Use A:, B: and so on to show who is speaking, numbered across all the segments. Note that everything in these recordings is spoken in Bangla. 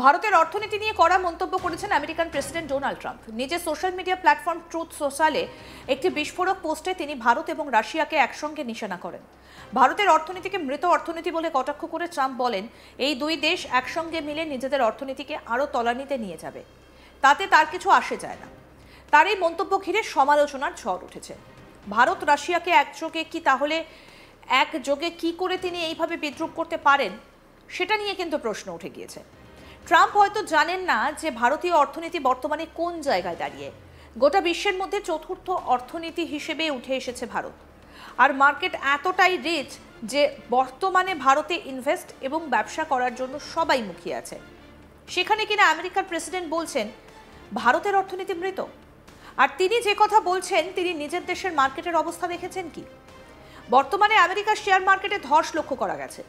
A: ভারতের অর্থনীতি নিয়ে কড়া মন্তব্য করেছেন আমেরিকান প্রেসিডেন্ট ডোনাল্ড ট্রাম্প। নিজের সোশ্যাল মিডিয়া প্ল্যাটফর্ম ট্রুথ সোশ্যালে একটি বিস্ফোরক পোস্টে তিনি ভারত এবং রাশিয়াকে একসঙ্গে নিশানা করেন। ভারতের অর্থনীতিকে মৃত অর্থনীতি বলে কটাক্ষ করে ট্রাম্প বলেন, এই দুই দেশ একসঙ্গে মিলে নিজেদের অর্থনীতিকে আরও তলানিতে নিয়ে যাবে, তাতে তার কিছু আসে যায় না। তার এই মন্তব্য ঘিরে সমালোচনার ঝড় উঠেছে। ভারত রাশিয়াকে একযোগে কি করে তিনি এইভাবে বিদ্রূপ করতে পারেন, সেটা নিয়ে কিন্তু প্রশ্ন উঠে গিয়েছে। ট্রাম্প হয়তো জানেন না যে ভারতীয় অর্থনীতি বর্তমানে কোন জায়গায় দাঁড়িয়ে। গোটা বিশ্বের মধ্যে চতুর্থ অর্থনীতি হিসেবে উঠে এসেছে ভারত। আর মার্কেট এতটাই রিচ যে বর্তমানে ভারতে ইনভেস্ট এবং ব্যবসা করার জন্য সবাই মুখিয়ে আছে। সেখানে কিনা আমেরিকার প্রেসিডেন্ট বলছেন ভারতের অর্থনীতি মৃত। আর তিনি যে কথা বলছেন, তিনি নিজের দেশের মার্কেটের অবস্থা দেখেছেন কি? বর্তমানে আমেরিকার শেয়ার মার্কেটে ধস লক্ষ্য করা গেছে।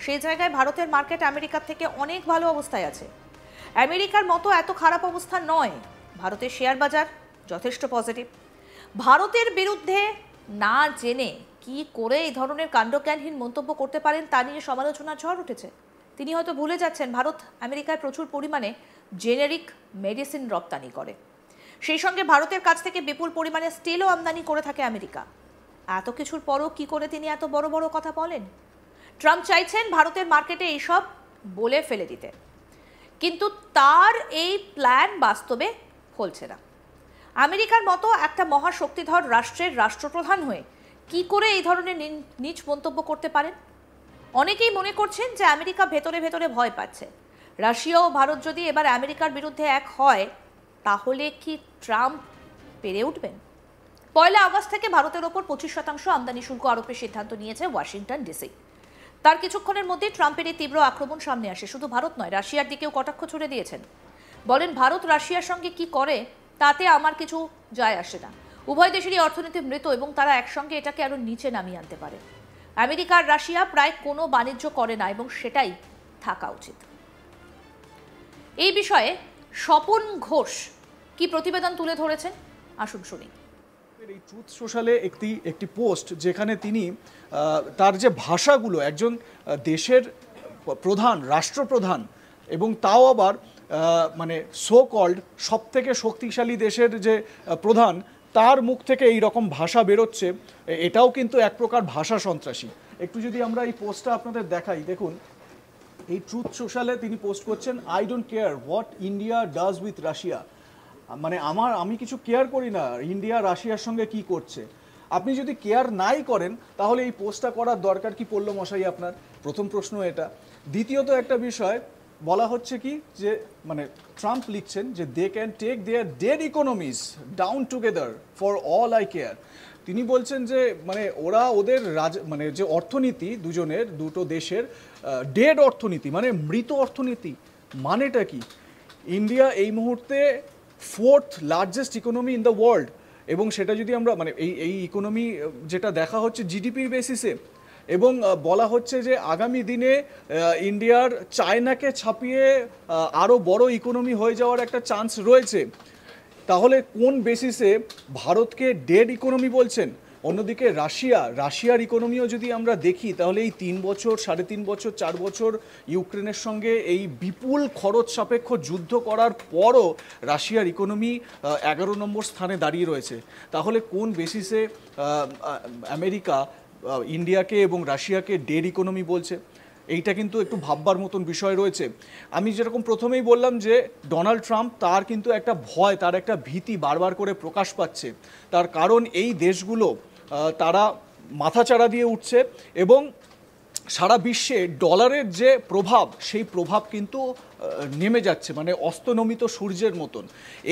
A: সেই জায়গায় ভারতের মার্কেট আমেরিকার থেকে অনেক ভালো অবস্থায় আছে। আমেরিকার মতো এত খারাপ অবস্থা নয়। ভারতের শেয়ার বাজার যথেষ্ট পজিটিভ। ভারতের বিরুদ্ধে না জেনে কি করে এই ধরনের কাণ্ডজ্ঞানহীন মন্তব্য করতে পারেন তা নিয়ে সমালোচনার ঝড় উঠেছে। তিনি হয়তো ভুলে যাচ্ছেন ভারত আমেরিকায় প্রচুর পরিমাণে জেনেরিক মেডিসিন রপ্তানি করে। সেই সঙ্গে ভারতের কাছ থেকে বিপুল পরিমাণে স্টিলও আমদানি করে থাকে আমেরিকা। এত কিছুর পরও কি করে তিনি এত বড় বড় কথা বলেন? ট্রাম্প চাইছেন ভারতের মার্কেটে এইসব বলে ফেলে দিতে, কিন্তু তার এই প্ল্যান বাস্তবে ফলছে না। আমেরিকার মতো একটা মহাশক্তিধর রাষ্ট্রের রাষ্ট্রপ্রধান হয়ে কি করে এই ধরনের নীচ মন্তব্য করতে পারেন? অনেকেই মনে করছেন যে আমেরিকা ভেতরে ভেতরে ভয় পাচ্ছে। রাশিয়া ও ভারত যদি এবার আমেরিকার বিরুদ্ধে এক হয়, তাহলে কি ট্রাম্প পেরে উঠবেন? 1 আগস্ট থেকে ভারতের ওপর 25% আমদানি শুল্ক আরোপের সিদ্ধান্ত নিয়েছে ওয়াশিংটন ডিসি। তার কিছুক্ষণের মধ্যে ট্রাম্পের এই তীব্র আক্রমণ সামনে আসে। শুধু ভারত নয়, রাশিয়ার দিকেও কটাক্ষ ছুড়ে দিয়েছেন। বলেন, ভারত রাশিয়ার সঙ্গে কি করে তাতে আমার কিছু যায় আসে না। উভয় দেশেরই অর্থনীতি মৃত এবং তারা একসঙ্গে এটাকে আরো নিচে নামিয়ে আনতে পারে। আমেরিকা আর রাশিয়া প্রায় কোনো বাণিজ্য করে না এবং সেটাই থাকা উচিত। এই বিষয়ে স্বপন ঘোষ কি প্রতিবেদন তুলে ধরেছেন, আসুন শুনি।
B: এই ট্রুথ সোশ্যালে একটি পোস্ট, যেখানে তিনি তার যে ভাষাগুলো, একজন দেশের প্রধান, রাষ্ট্রপ্রধান, এবং তাও আবার মানে সো কল্ড সব থেকে শক্তিশালী দেশের যে প্রধান, তার মুখ থেকে এই রকম ভাষা বেরোচ্ছে, এটাও কিন্তু এক প্রকার ভাষা সন্ত্রাসী। একটু যদি আমরা এই পোস্টটা আপনাদের দেখাই, দেখুন এই ট্রুথ সোশ্যালে তিনি পোস্ট করছেন, I don't care what India does with Russia. মানে আমি কিছু কেয়ার করি না ইন্ডিয়া রাশিয়ার সঙ্গে কি করছে। আপনি যদি কেয়ার নাই করেন, তাহলে এই পোস্টটা করার দরকার কি পড়লো মশাই আপনার? প্রথম প্রশ্ন এটা। দ্বিতীয়ত একটা বিষয় বলা হচ্ছে কি, যে মানে ট্রাম্প লিখছেন যে they can take their dead economies down together for all I care. তিনি বলছেন যে মানে ওদের মানে যে অর্থনীতি, দুটো দেশের ডেড অর্থনীতি, মানে মৃত অর্থনীতি, মানেটা কি? ইন্ডিয়া এই মুহূর্তে 4th largest economy in the world, এবং সেটা যদি আমরা মানে এই ইকোনমি যেটা দেখা হচ্ছে জিডিপির বেসিসে, এবং বলা হচ্ছে যে আগামী দিনে ইন্ডিয়ার চায়নাকে ছাপিয়ে আরও বড় ইকোনমি হয়ে যাওয়ার একটা চান্স রয়েছে। তাহলে কোন বেসিসে ভারতকে ডেড ইকোনমি বলছেন? অন্যদিকে রাশিয়ার ইকোনমিও যদি আমরা দেখি, তাহলে এই 3 বছর, 3.5 বছর, 4 বছর ইউক্রেনের সঙ্গে এই বিপুল খরচ সাপেক্ষ যুদ্ধ করার পরও রাশিয়ার ইকোনমি 11 নম্বর স্থানে দাঁড়িয়ে রয়েছে। তাহলে কোন বেসিসে আমেরিকা ইন্ডিয়াকে এবং রাশিয়াকে ডেড ইকোনমি বলছে? এইটা কিন্তু একটু ভাববার মতন বিষয় রয়েছে। আমি যেরকম প্রথমেই বললাম যে ডোনাল্ড ট্রাম্প, তার কিন্তু একটা ভয়, তার একটা ভীতি বারবার করে প্রকাশ পাচ্ছে। তার কারণ এই দেশগুলো তারা মাথাচাড়া দিয়ে উঠছে, এবং সারা বিশ্বে ডলারের যে প্রভাব, সেই প্রভাব কিন্তু নেমে যাচ্ছে, মানে অস্তনমিত সূর্যের মতন।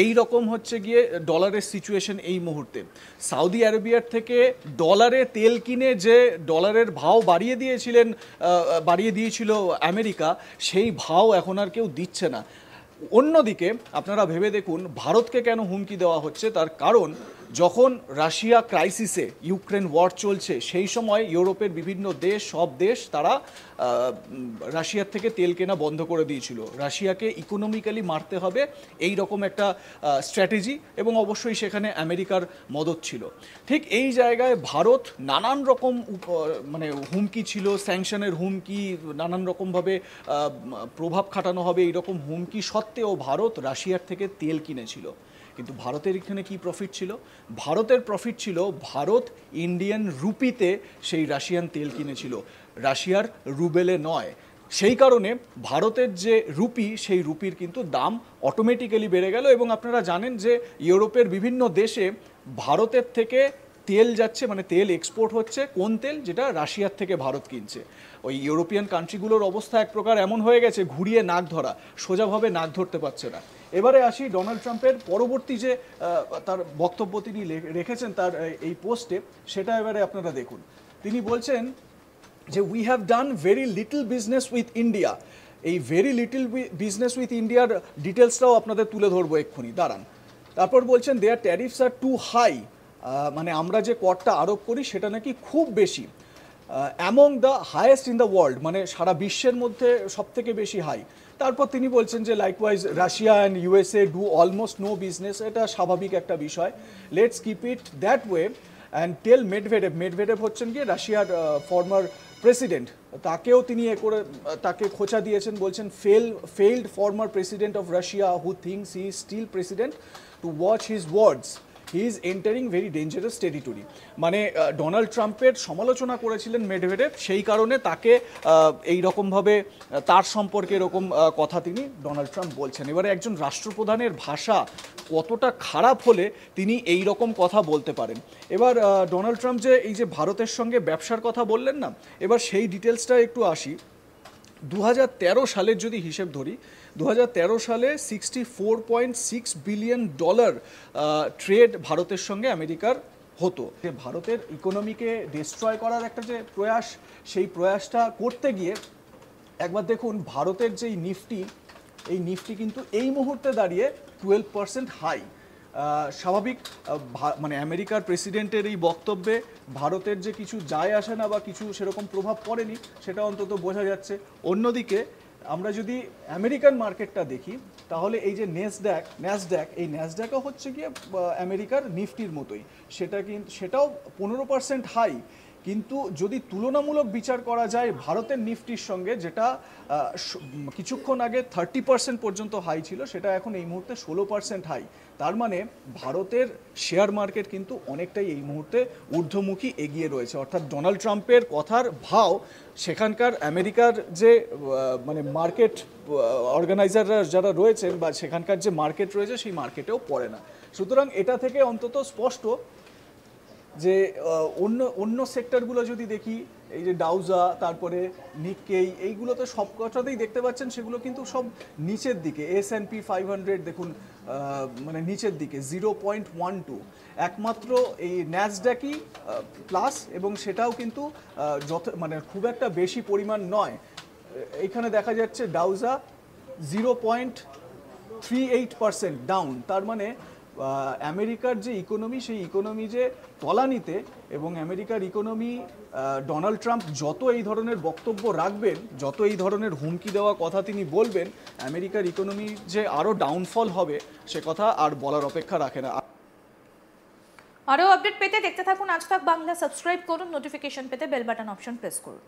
B: এই রকম হচ্ছে গিয়ে ডলারের সিচুয়েশন এই মুহূর্তে। সৌদি আরবিয়ার থেকে ডলারে তেল কিনে যে ডলারের ভাও বাড়িয়ে দিয়েছিল আমেরিকা, সেই ভাও এখন আর কেউ দিচ্ছে না। অন্যদিকে আপনারা ভেবে দেখুন ভারতকে কেন হুমকি দেওয়া হচ্ছে। তার কারণ যখন রাশিয়া ক্রাইসিসে, ইউক্রেন ওয়ার চলছে, সেই সময় ইউরোপের বিভিন্ন দেশ, সব দেশ তারা রাশিয়ার থেকে তেল কেনা বন্ধ করে দিয়েছিল। রাশিয়াকে ইকোনমিক্যালি মারতে হবে, এই রকম একটা স্ট্র্যাটেজি, এবং অবশ্যই সেখানে আমেরিকার মদত ছিল। ঠিক এই জায়গায় ভারত নানান রকম মানে হুমকি ছিল, স্যাংশনের হুমকি, নানান রকমভাবে প্রভাব খাটানো হবে এইরকম হুমকি সত্ত্বেও ভারত রাশিয়ার থেকে তেল কিনেছিল। কিন্তু ভারতের এখানে কি প্রফিট ছিল? ভারতের প্রফিট ছিল ভারত ইন্ডিয়ান রুপিতে সেই রাশিয়ান তেল কিনেছিল, রাশিয়ার রুবেলে নয়। সেই কারণে ভারতের যে রুপি, সেই রুপির কিন্তু দাম অটোমেটিক্যালি বেড়ে গেল। এবং আপনারা জানেন যে ইউরোপের বিভিন্ন দেশে ভারতের থেকে তেল যাচ্ছে, মানে তেল এক্সপোর্ট হচ্ছে। কোন তেল? যেটা রাশিয়ার থেকে ভারত কিনছে। ওই ইউরোপিয়ান কান্ট্রিগুলোর অবস্থা এক প্রকার এমন হয়ে গেছে, ঘুরিয়ে নাক ধরা, সোজাভাবে নাক ধরতে পারছে না। এবারে আসি ডোনাল্ড ট্রাম্পের পরবর্তী যে তার বক্তব্য তিনি রেখেছেন তার এই পোস্টে, সেটা এবারে আপনারা দেখুন। তিনি বলছেন যে we have done very little business with India. এই ভেরি লিটল বিজনেস উইথ ইন্ডিয়ার ডিটেলসটাও আপনাদের তুলে ধরবো এক্ষুনি, দাঁড়ান। তারপর বলছেন দেয়ার ট্যারিফস আর টু হাই, মানে আমরা যে করটা আরোপ করি সেটা নাকি খুব বেশি, among the highest in the world, মানে সারা বিশ্বের মধ্যে সব থেকে বেশি হাই। তারপর তিনি বলছেন যে likewise Russia and USA do almost no business, এটা স্বাভাবিক একটা বিষয়, let's keep it that way and tell Medvedev হচ্ছেন গিয়ে রাশিয়ার ফর্মার প্রেসিডেন্ট, তাকেও তিনি তাকে খোঁচা দিয়েছেন, বলছেন failed former president of Russia who thinks he is still president to watch his words, he is entering very dangerous territory। মানে ডোনাল্ড ট্রাম্পের সমালোচনা করেছিলেন মেডভেডেভ, সেই কারণে তাকে এই রকমভাবে তার সম্পর্কে এরকম কথা তিনি ডোনাল্ড ট্রাম্প বলছেন। এবারে একজন রাষ্ট্রপ্রধানের ভাষা কতটা খারাপ হলে তিনি এই রকম কথা বলতে পারেন। এবার ডোনাল্ড ট্রাম্প যে এই যে ভারতের সঙ্গে ব্যবসার কথা বললেন না, এবার সেই ডিটেলসটা একটু আসি। 2013 সালের যদি হিসেব ধরি, 2013 সালে $64.6 বিলিয়ন ট্রেড ভারতের সঙ্গে আমেরিকার হতো। যে ভারতের ইকোনমিকে ডিস্ট্রয় করার একটা যে প্রয়াস, সেই প্রয়াসটা করতে গিয়ে একবার দেখুন ভারতের যেই নিফটি, এই নিফটি কিন্তু এই মুহূর্তে দাঁড়িয়ে 12% হাই। স্বাভাবিক, মানে আমেরিকার প্রেসিডেন্টের এই বক্তব্যে ভারতের যে কিছু যায় আসে না বা কিছু সেরকম প্রভাব পড়েনি, সেটা অন্তত বোঝা যাচ্ছে। অন্যদিকে আমরা যদি আমেরিকান মার্কেটটা দেখি, তাহলে এই যে ন্যাসড্যাক, এই ন্যাসড্যাকও হচ্ছে গিয়ে আমেরিকার নিফটির মতোই, সেটাও 15% হাই। কিন্তু যদি তুলনামূলক বিচার করা যায় ভারতের নিফটির সঙ্গে, যেটা কিছুক্ষণ আগে 30% পর্যন্ত হাই ছিল, সেটা এখন এই মুহূর্তে 16% হাই। তার মানে ভারতের শেয়ার মার্কেট কিন্তু অনেকটাই এই মুহূর্তে ঊর্ধ্বমুখী এগিয়ে রয়েছে। অর্থাৎ ডোনাল্ড ট্রাম্পের কথার ভাও সেখানকার আমেরিকার যে মানে মার্কেট অর্গানাইজাররা যারা রয়েছেন বা সেখানকার যে মার্কেট রয়েছে, সেই মার্কেটেও পড়ে না। সুতরাং এটা থেকে অন্তত স্পষ্ট যে অন্য সেক্টরগুলো যদি দেখি, এই যে ডাউজা, তারপরে নিক্কেই, এইগুলো তো সব কথাতেই দেখতে পাচ্ছেন সেগুলো কিন্তু সব নিচের দিকে। S&P 500 দেখুন মানে নিচের দিকে 0.12, একমাত্র এই ন্যাসড্যাকই প্লাস, এবং সেটাও কিন্তু মানে খুব একটা বেশি পরিমাণ নয়। এখানে দেখা যাচ্ছে ডাউজা 0.38% ডাউন। তার মানে আমেরিকার যে ইকোনমি, সেই ইকোনমি যে তলানিতে, এবং আমেরিকার ইকোনমি ডোনাল্ড ট্রাম্প যত এই ধরনের বক্তব্য রাখবেন, যত এই ধরনের হুমকি দেওয়া কথা তিনি বলবেন, আমেরিকার ইকোনমি যে আরও ডাউনফল হবে সে কথা আর বলার অপেক্ষা রাখে না।
A: আরও আপডেট পেতে দেখতে থাকুন আজ তাক বাংলা, সাবস্ক্রাইব করুন, নোটিফিকেশন পেতে বেল বাটন অপশন প্রেস করুন।